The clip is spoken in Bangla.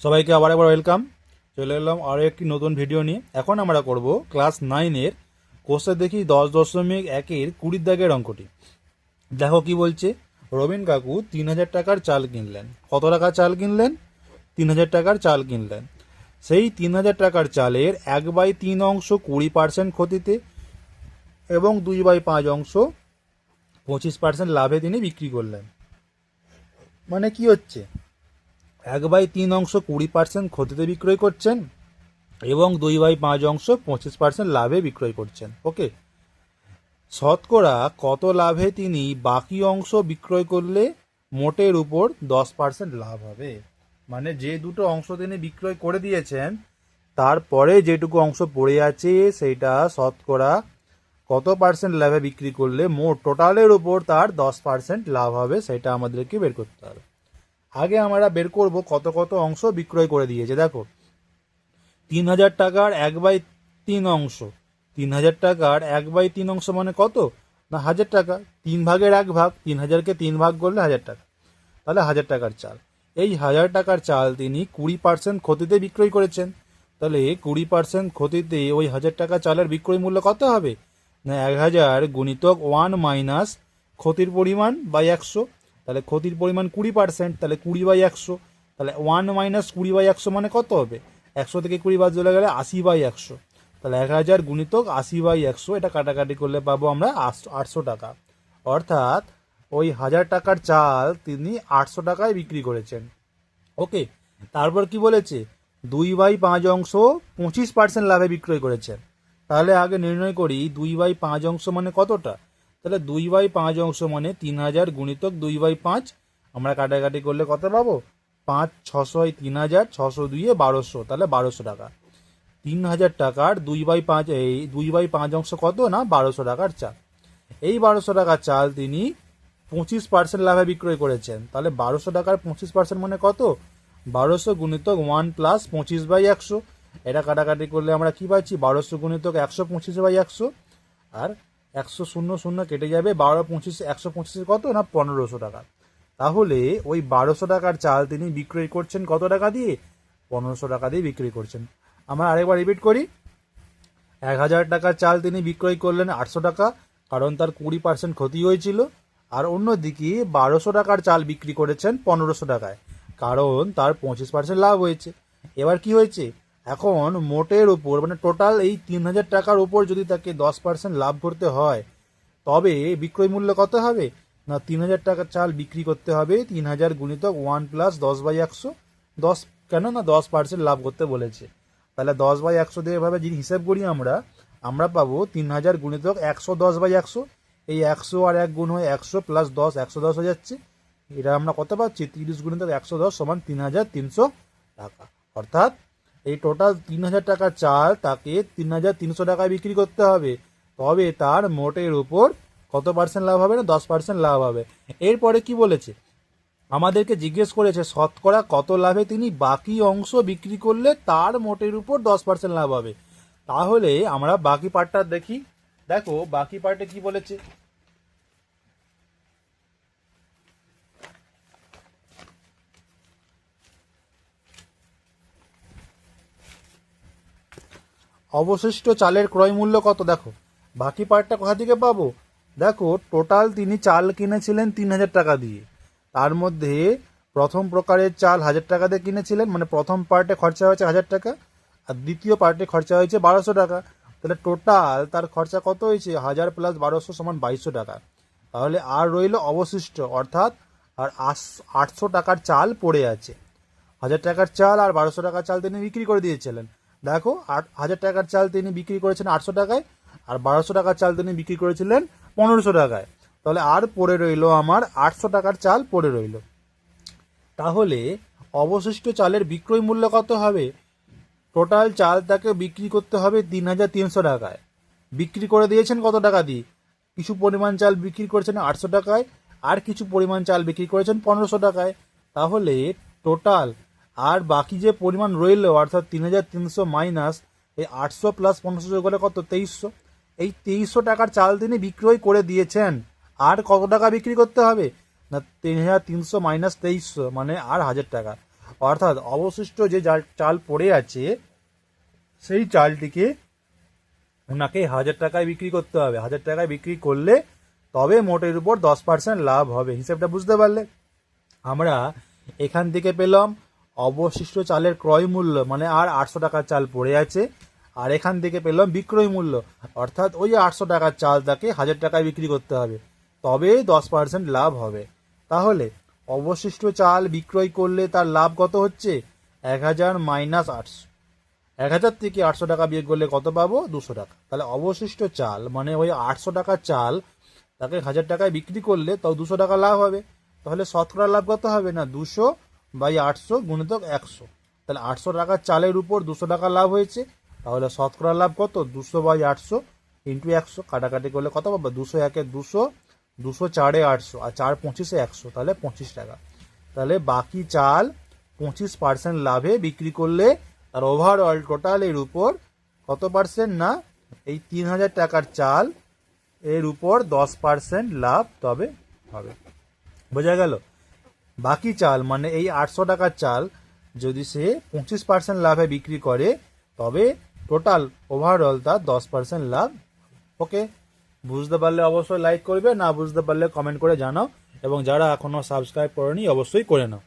সবাইকে আবার একবার ওয়েলকাম। চলে এলাম আরও একটি নতুন ভিডিও নিয়ে। এখন আমরা করব ক্লাস 9-এর কোর্সে দেখি 10.1-এর 20 দাগের অঙ্কটি। দেখো কি বলছে। রবিন কাকু 3,000 টাকার চাল কিনলেন। কত টাকা চাল কিনলেন? 3,000 টাকার চাল কিনলেন। সেই 3,000 টাকার চালের 1/3 অংশ 20% ক্ষতিতে এবং 2/5 অংশ 25% লাভে তিনি বিক্রি করলেন। মানে কি হচ্ছে? 1/3 অংশ 20% ক্ষতিতে বিক্রয় করছেন এবং 2/5 অংশ 25% লাভে বিক্রয় করছেন। ওকে, শতকরা কত লাভে তিনি বাকি অংশ বিক্রয় করলে মোটের উপর 10% লাভ হবে? মানে যে দুটো অংশ তিনি বিক্রয় করে দিয়েছেন তারপরে যেটুকু অংশ পড়ে আছে সেইটা শতকরা কত পার্সেন্ট লাভে বিক্রি করলে মোট টোটালের উপর তার 10% লাভ হবে, সেটা আমাদেরকে বের করতে হবে। আগে আমরা বের করব কত কত অংশ বিক্রয় করে দিয়েছে। দেখো, 3,000 টাকার 1/3 অংশ, 3,000 টাকার 1/3 অংশ মানে কত? না 1,000 টাকা। 3 ভাগের 1 ভাগ, 3,000কে 3 ভাগ করলে 1,000 টাকা, তাহলে 1,000 টাকার চাল। এই 1,000 টাকার চাল তিনি 20% ক্ষতিতে বিক্রয় করেছেন। তাহলে 20% ক্ষতিতে ওই 1,000 টাকা চালের বিক্রয় মূল্য কত হবে? না 1,000 গুণিতক 1 মাইনাস ক্ষতির পরিমাণ বাই 100। তাহলে ক্ষতির পরিমাণ 20%, তাহলে 20/100। তাহলে 1 মাইনাস 20/100 মানে কত হবে? 100 থেকে 20 বাদ চলে গেলে 80/100। তাহলে 1,000 গুণিতক 80/100, এটা কাটাকাটি করলে পাবো আমরা 800 টাকা। অর্থাৎ ওই 1,000 টাকার চাল তিনি 800 টাকায় বিক্রি করেছেন। ওকে, তারপর কি বলেছে? 2/5 অংশ 25% লাভে বিক্রয় করেছেন। তাহলে আগে নির্ণয় করি 2/5 অংশ মানে কতটা। তাহলে 2/5 অংশ মানে 3,000 গুণিতক 2/5। আমরা কাটাকাটি করলে কত পাবো? 5 600 3,000, 600 2 1200, তাহলে 1200 টাকা। 3,000 টাকার 2/5, এই 2/5 অংশ কত? না 1200 টাকার চাল। এই 1200 টাকার চাল তিনি 25% লাভে বিক্রয় করেছেন। তাহলে 1200 টাকার 25% মানে কত? 1200 গুণিতক 1 প্লাস 25/100। এটা কাটাকাটি করলে আমরা কি পাচ্ছি? 1200 গুণিতক 125/100, আর 100 শূন্য শূন্য কেটে যাবে। 12 25 125 কত? না 1500 টাকা। তাহলে ওই 1200 টাকার চাল তিনি বিক্রয় করছেন কত টাকা দিয়ে? 1500 টাকা দিয়ে বিক্রি করছেন। আমরা আরেকবার রিপিট করি। 1,000 টাকার চাল তিনি বিক্রয় করলেন 800 টাকা, কারণ তার 20% ক্ষতি হয়েছিল। আর অন্যদিকে 1200 টাকার চাল বিক্রি করেছেন 1500 টাকায়, কারণ তার 25% লাভ হয়েছে। এবার কি হয়েছে? এখন মোটের উপর মানে টোটাল এই 3,000 টাকার উপর যদি তাকে 10% লাভ করতে হয়, তবে বিক্রয় মূল্য কত হবে? না 3,000 টাকার চাল বিক্রি করতে হবে 3,000 গুণিতক 1 প্লাস 10/100। 10 কেন? না 10% লাভ করতে বলেছে। তাহলে 10/100 দিয়ে এভাবে যদি হিসাব করি আমরা আমরা পাবো 3,000 গুণিতক 110/100। এই 100 আর 1 গুণ হয়ে 100 প্লাস 10, 110 হয়ে যাচ্ছে। এটা আমরা কত পাচ্ছি? 30 গুণিতক 110 সমান 3,300 টাকা। অর্থাৎ এই টোটাল 3,000 টাকার চাল তাকে 3,300 টাকায় বিক্রি করতে হবে, তবে তার মোটের উপর কত পার্সেন্ট লাভ হবে? না 10% লাভ হবে। এরপরে কি বলেছে? আমাদেরকে জিজ্ঞেস করেছে শতকরা কত লাভে তিনি বাকি অংশ বিক্রি করলে তার মোটের উপর 10% লাভ হবে। তাহলে আমরা বাকি পার্টটা দেখি। দেখো বাকি পার্টে কি বলেছে। অবশিষ্ট চালের ক্রয় মূল্য কত? দেখো বাকি পার্টটা কোথা থেকে পাবো? দেখো টোটাল তিনি চাল কিনেছিলেন 3,000 টাকা দিয়ে। তার মধ্যে প্রথম প্রকারের চাল 1,000 টাকা দিয়ে কিনেছিলেন, মানে প্রথম পার্টে খরচা হয়েছে 1,000 টাকা, আর দ্বিতীয় পার্টে খরচা হয়েছে 1,200 টাকা। তাহলে টোটাল তার খরচা কত হয়েছে? 1,000 প্লাস 1,200 সমান 2,200 টাকা। তাহলে আর রইল অবশিষ্ট, অর্থাৎ আর 800 টাকার চাল পড়ে আছে। 1,000 টাকার চাল আর 1,200 টাকার চাল তিনি বিক্রি করে দিয়েছিলেন। দেখো 1,000 টাকার চাল তিনি বিক্রি করেছেন 800 টাকায়, আর 1,200 টাকার চাল তিনি বিক্রি করেছিলেন 1,500 টাকায়। তাহলে আর পড়ে রইল আমার 800 টাকার চাল পড়ে রইল। তাহলে অবশিষ্ট চালের বিক্রয় মূল্য কত হবে? টোটাল চাল তাকে বিক্রি করতে হবে 3,300 টাকায়। বিক্রি করে দিয়েছেন কত টাকা দিয়ে? কিছু পরিমাণ চাল বিক্রি করেছেন 800 টাকায়, আর কিছু পরিমাণ চাল বিক্রি করেছেন 1,500 টাকায়। তাহলে টোটাল আর বাকি যে পরিমাণ রইল, অর্থাৎ 3,300 মাইনাস এই 800 প্লাস 1,500 যোগ করলে কত? 2,300। এই 2,300 টাকার চাল তিনি বিক্রয় করে দিয়েছেন। আর কত টাকা বিক্রি করতে হবে? না 3,300 মাইনাস 2,300 মানে আর 1,000 টাকা। অর্থাৎ অবশিষ্ট যে চাল পড়ে আছে সেই চালটিকে ওনাকে 1000 টাকায় বিক্রি করতে হবে। 1000 টাকায় বিক্রি করলে তবে মোটের উপর 10% লাভ হবে। হিসেবটা বুঝতে পারলে? আমরা এখান থেকে পেলাম অবশিষ্ট চালের ক্রয় মূল্য, মানে আর 800 টাকার চাল পড়ে আছে, আর এখান থেকে পেলাম বিক্রয় মূল্য, অর্থাৎ ওই 800 টাকার চালটাকে 1000 টাকায় বিক্রি করতে হবে, তবেই 10% লাভ হবে। তাহলে অবশিষ্ট চাল বিক্রয় করলে তার লাভ কত হচ্ছে? 1000 মাইনাস 800। 1000 থেকে 800 টাকা বিয়োগ করলে কত পাবো? 200 টাকা। তাহলে অবশিষ্ট চাল মানে ওই 800 টাকার চাল তাকে 1000 টাকায় বিক্রি করলে তাও 200 টাকা লাভ হবে। তাহলে শতকরা লাভ কত হবে? না 200/800 গুণিতক 100। তাহলে 800 টাকার চালের উপর 200 টাকা লাভ হয়েছে, তাহলে শতকরা লাভ কত? 200/800 ইন্টু 100, কাটাকাটি করলে কত পাবো? 200 একে 200, 200 4 800, আর 4 25 100, তাহলে 25 টাকা। তাহলে বাকি চাল 25% লাভে বিক্রি করলে তার ওভারঅল টোটালের উপর কত পার্সেন্ট? না এই 3000 টাকার চাল এর উপর 10% লাভ তবে হবে। বোঝা গেল? বাকি চাল মানে এই 800 টাকার চাল যদি সে 25% লাভে বিক্রি করে তবে টোটাল ওভারঅল তার 10% লাভ। ওকে, বুঝতে পারলে অবশ্যই লাইক করবে, না বুঝতে পারলে কমেন্ট করে জানাও, এবং যারা এখনো সাবস্ক্রাইব করেনি অবশ্যই করে নাও।